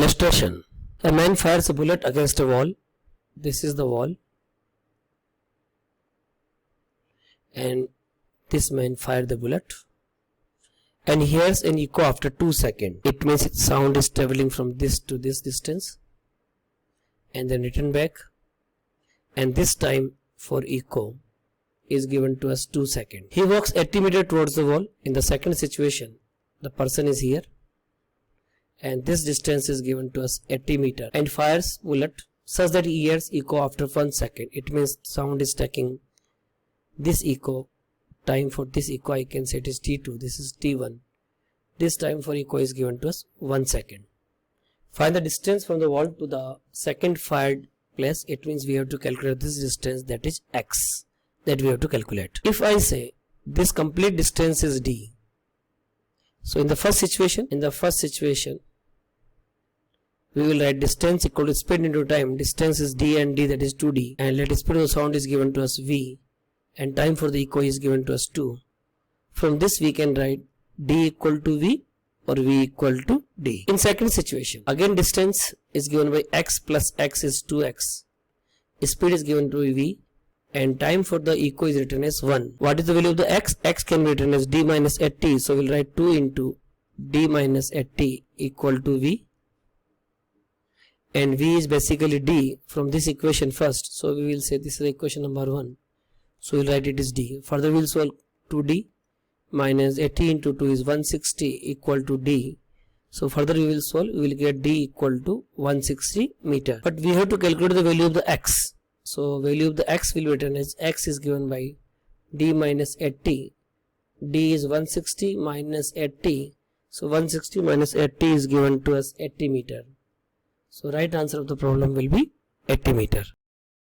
Illustration. A man fires a bullet against a wall. This is the wall. And this man fired the bullet. And hears an echo after 2 seconds. It means its sound is traveling from this to this distance. And then return back. And this time for echo is given to us 2 seconds. He walks 80 meters towards the wall. In the second situation, the person is here. And this distance is given to us 80 meters. And fires bullet such that he hears echo after 1 second. It means sound is taking this echo. Time for this echo I can say it is T2. This is T1. This time for echo is given to us 1 second. Find the distance from the wall to the second fired place. It means we have to calculate this distance, that is x, that we have to calculate. If I say this complete distance is d. So in the first situation, we will write distance equal to speed into time. Distance is d and d, that is 2d. And let speed of the sound is given to us v. And time for the echo is given to us 2. From this we can write d equal to v or v equal to d. In second situation, again distance is given by x plus x is 2x. Speed is given to v and time for the echo is written as 1. What is the value of the x? X can be written as d minus at t. So we'll write 2 into d minus at t equal to v. And v is basically d from this equation first. So we will say this is equation number 1. So we'll write it is d. Further we'll solve 2d minus 80 into 2 is 160 equal to d. So further we will solve, we will get d equal to 160 meter. But we have to calculate the value of the x. So value of the x will be written as x is given by d minus 80. d is 160 minus 80. So 160 minus 80 is given to us 80 meter. So right answer of the problem will be 80 meter.